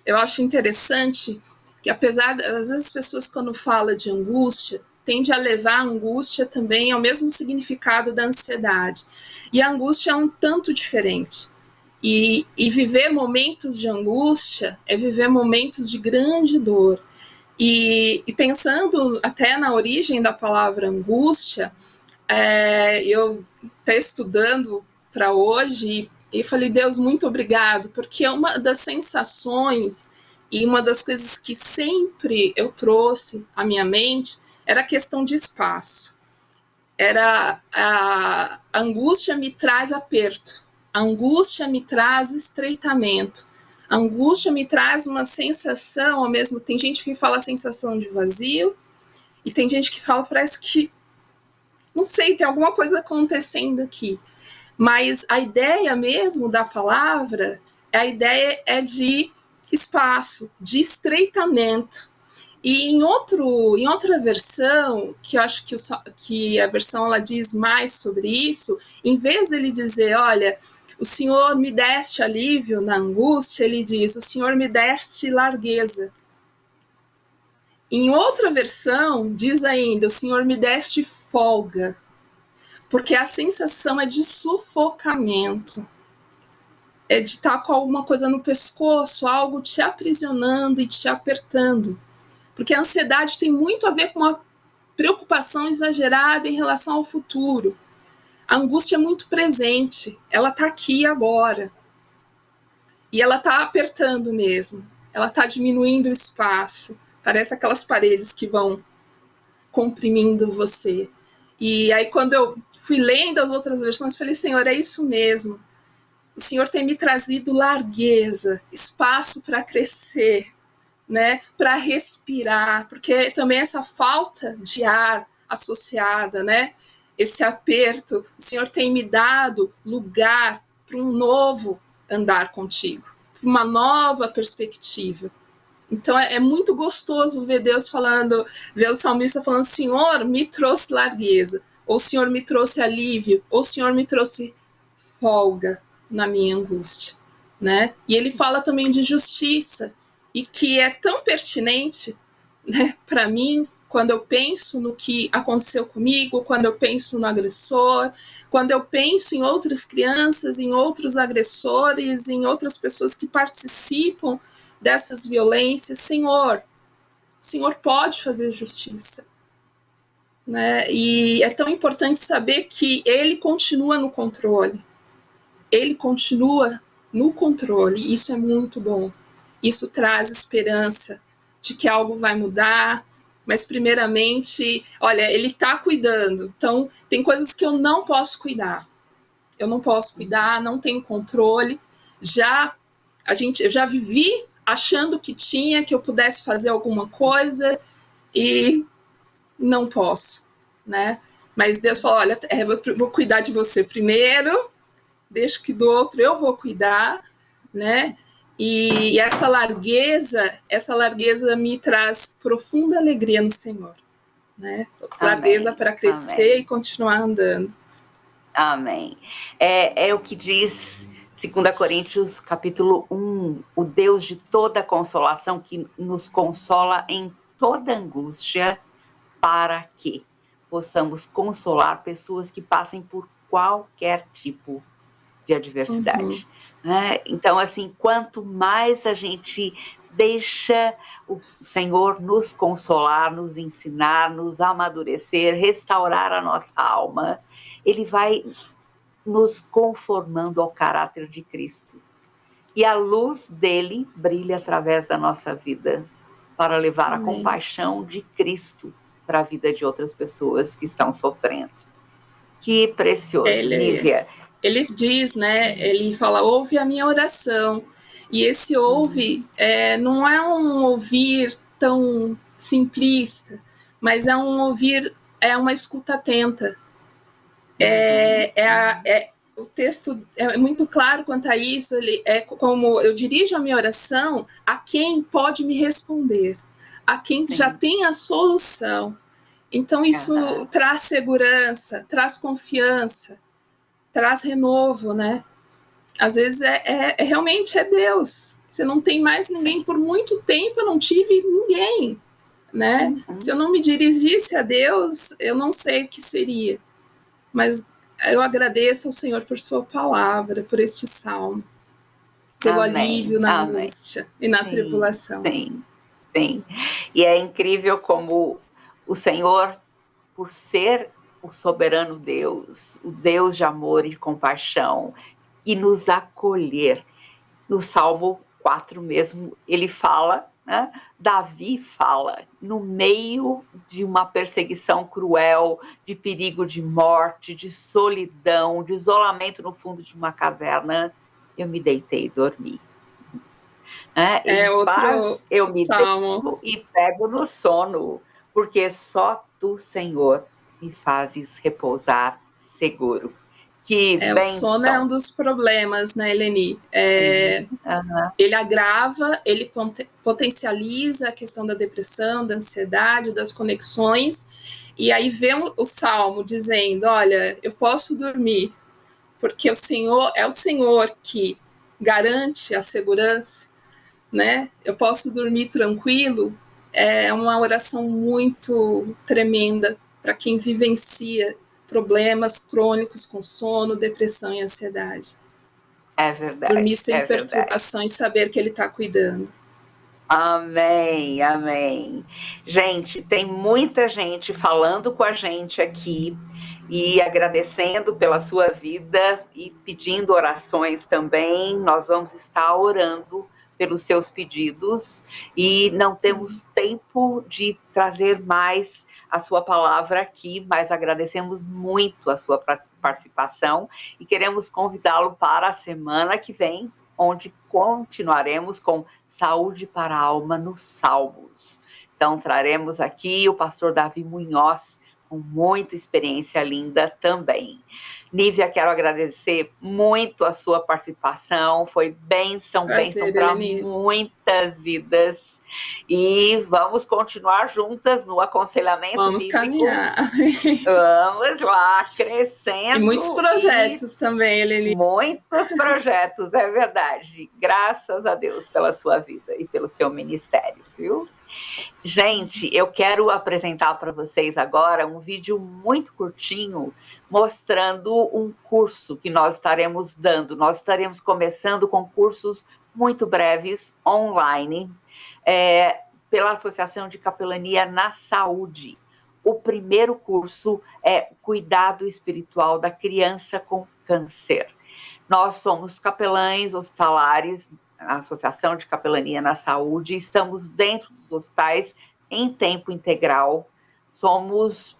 Eu acho interessante que, apesar, às vezes as pessoas quando falam de angústia, tende a levar a angústia também ao mesmo significado da ansiedade. E a angústia é um tanto diferente. E viver momentos de angústia é viver momentos de grande dor. E pensando até na origem da palavra angústia, eu até estudando para hoje, e falei, Deus, muito obrigado, porque é uma das sensações e uma das coisas que sempre eu trouxe à minha mente era a questão de espaço. Era a angústia me traz aperto, a angústia me traz estreitamento, a angústia me traz uma sensação, ao mesmo tem gente que fala sensação de vazio, e tem gente que fala, parece que, não sei, tem alguma coisa acontecendo aqui. Mas a ideia mesmo da palavra, a ideia é de espaço, de estreitamento. E em outra versão, que eu acho que a versão ela diz mais sobre isso, em vez dele dizer, olha, o Senhor me deste alívio na angústia, ele diz, o Senhor me deste largueza. Em outra versão, diz ainda, o Senhor me deste folga, porque a sensação é de sufocamento, é de estar com alguma coisa no pescoço, algo te aprisionando e te apertando. Porque a ansiedade tem muito a ver com uma preocupação exagerada em relação ao futuro. A angústia é muito presente, ela está aqui agora. E ela está apertando mesmo, ela está diminuindo o espaço. Parece aquelas paredes que vão comprimindo você. E aí quando eu fui lendo as outras versões, falei, Senhor, é isso mesmo. O Senhor tem me trazido largueza, espaço para crescer, né, para respirar, porque também essa falta de ar associada, né, esse aperto, o Senhor tem me dado lugar para um novo andar contigo, para uma nova perspectiva. Então é muito gostoso ver Deus falando, ver o salmista falando, Senhor me trouxe largueza, ou o Senhor me trouxe alívio, ou o Senhor me trouxe folga na minha angústia, né? E ele fala também de justiça, e que é tão pertinente, né, para mim, quando eu penso no que aconteceu comigo, quando eu penso no agressor, quando eu penso em outras crianças, em outros agressores, em outras pessoas que participam dessas violências, Senhor, o Senhor pode fazer justiça, né? E é tão importante saber que Ele continua no controle, Ele continua no controle, e isso é muito bom. Isso traz esperança de que algo vai mudar, mas primeiramente, olha, Ele está cuidando, então tem coisas que eu não posso cuidar, não tenho controle, eu já vivi achando que eu pudesse fazer alguma coisa e não posso, né? Mas Deus falou, olha, vou cuidar de você primeiro, deixa que do outro eu vou cuidar, né? E essa largueza me traz profunda alegria no Senhor, né? Largueza para crescer. Amém. E continuar andando. Amém. É o que diz 2 Coríntios capítulo 1, o Deus de toda consolação, que nos consola em toda angústia, para que possamos consolar pessoas que passem por qualquer tipo de adversidade. Né? Então, assim, quanto mais a gente deixa o Senhor nos consolar, nos ensinar, nos amadurecer, restaurar a nossa alma, Ele vai nos conformando ao caráter de Cristo. E a luz dele brilha através da nossa vida para levar a compaixão de Cristo para a vida de outras pessoas que estão sofrendo. Que precioso, Nívia. Ele diz, né? Ele fala, ouve a minha oração. E esse ouve não é um ouvir tão simplista, mas é um ouvir, é uma escuta atenta. O texto é muito claro quanto a isso. Ele é como eu dirijo a minha oração a quem pode me responder, a quem já tem a solução. Então isso traz segurança, traz confiança, traz renovo, né? Às vezes realmente é Deus. Você não tem mais ninguém. Por muito tempo eu não tive ninguém, né? Se eu não me dirigisse a Deus, eu não sei o que seria. Mas eu agradeço ao Senhor por sua palavra, por este salmo, pelo alívio na angústia e na tribulação. Sim. Sim. E é incrível como o Senhor, por ser o soberano Deus, o Deus de amor e de compaixão, e nos acolher. No Salmo 4 mesmo, ele fala, né? Davi fala, no meio de uma perseguição cruel, de perigo de morte, de solidão, de isolamento no fundo de uma caverna, eu me deitei e dormi. É outro Eu me salmo. deito e pego no sono, porque só tu, Senhor, me fazes repousar seguro. Que O sono é um bênção! dos problemas, né, Eleni? Uhum. Ele agrava, ele potencializa a questão da depressão, da ansiedade, das conexões, e aí vem o Salmo dizendo, olha, eu posso dormir, porque o Senhor é o Senhor que garante a segurança, né? Eu posso dormir tranquilo. É uma oração muito tremenda para quem vivencia problemas crônicos com sono, depressão e ansiedade. É Dormir verdade, sem é verdade. perturbação e saber que Ele está cuidando. Amém, amém. Gente, tem muita gente falando com a gente aqui e agradecendo pela sua vida e pedindo orações também. Nós vamos estar orando pelos seus pedidos e não temos tempo de trazer mais a sua palavra aqui, mas agradecemos muito a sua participação e queremos convidá-lo para a semana que vem, onde continuaremos com Saúde para a Alma nos Salmos. Então, traremos aqui o pastor Davi Munhoz, com muita experiência linda também. Nívia, quero agradecer muito a sua participação, foi bênção para muitas vidas. E vamos continuar juntas no aconselhamento vamos bíblico. Caminhar. Vamos lá, crescendo. E muitos projetos também, Eleni. Muitos projetos, é verdade. Graças a Deus pela sua vida e pelo seu ministério, viu? Gente, eu quero apresentar para vocês agora um vídeo muito curtinho mostrando um curso que nós estaremos dando. Nós estaremos começando com cursos muito breves, online, pela Associação de Capelania na Saúde. O primeiro curso é Cuidado Espiritual da Criança com Câncer. Nós somos capelães hospitalares, a Associação de Capelania na Saúde, estamos dentro dos hospitais em tempo integral, somos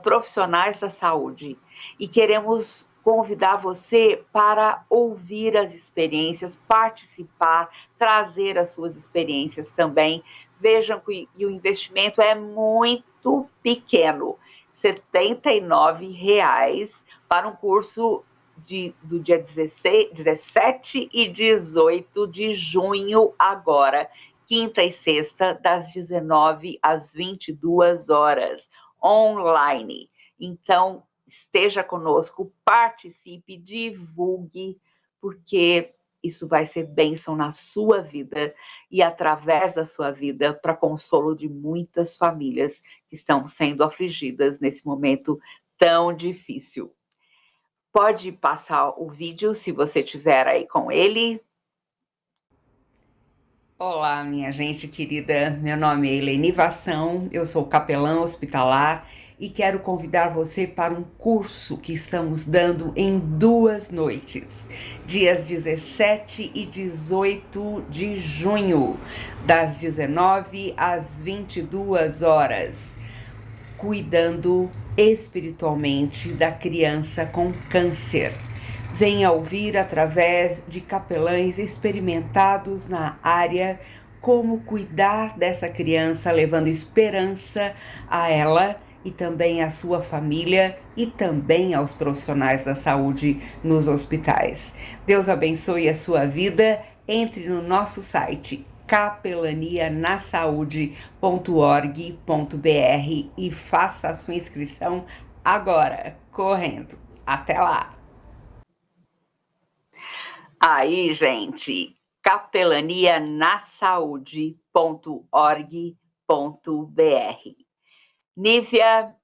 profissionais da saúde e queremos convidar você para ouvir as experiências, participar, trazer as suas experiências também. Vejam que o investimento é muito pequeno, R$ 79,00 para um curso do dia 17 e 18 de junho agora, quinta e sexta, das 19 às 22 horas, online. Então, esteja conosco, participe, divulgue, porque isso vai ser bênção na sua vida e através da sua vida para consolo de muitas famílias que estão sendo afligidas nesse momento tão difícil. Pode passar o vídeo se você tiver aí com ele. Olá, minha gente querida, meu nome é Eleni Vação, eu sou capelã hospitalar e quero convidar você para um curso que estamos dando em 2 noites, dias 17 e 18 de junho, das 19 às 22 horas, cuidando espiritualmente da criança com câncer. Venha ouvir através de capelães experimentados na área como cuidar dessa criança, levando esperança a ela e também à sua família e também aos profissionais da saúde nos hospitais. Deus abençoe a sua vida. Entre no nosso site capelanianasaude.org.br e faça a sua inscrição agora, correndo. Até lá! Aí, gente, capelanianasaude.org.br. Nívia,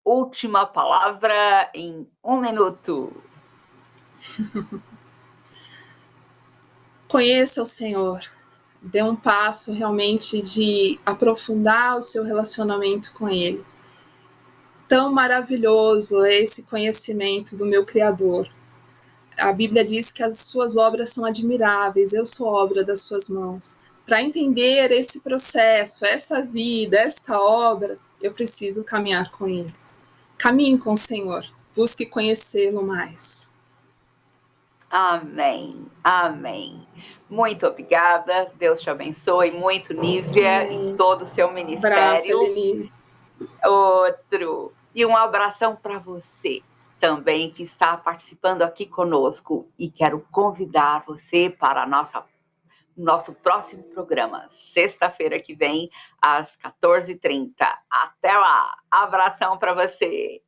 última palavra em 1 minuto. Conheça o Senhor. dê um passo realmente de aprofundar o seu relacionamento com Ele. Tão maravilhoso é esse conhecimento do meu Criador. A Bíblia diz que as suas obras são admiráveis, eu sou obra das suas mãos. Para entender esse processo, essa vida, esta obra, eu preciso caminhar com Ele. Caminhe com o Senhor, busque conhecê-lo mais. Amém, amém. Muito obrigada, Deus te abençoe muito, Nívia, Amém. e todo o seu ministério. Abraço, Lili. Outro. E um abração para você também, que está participando aqui conosco. E quero convidar você para nosso próximo programa, sexta-feira que vem, às 14h30. Até lá! Abração para você!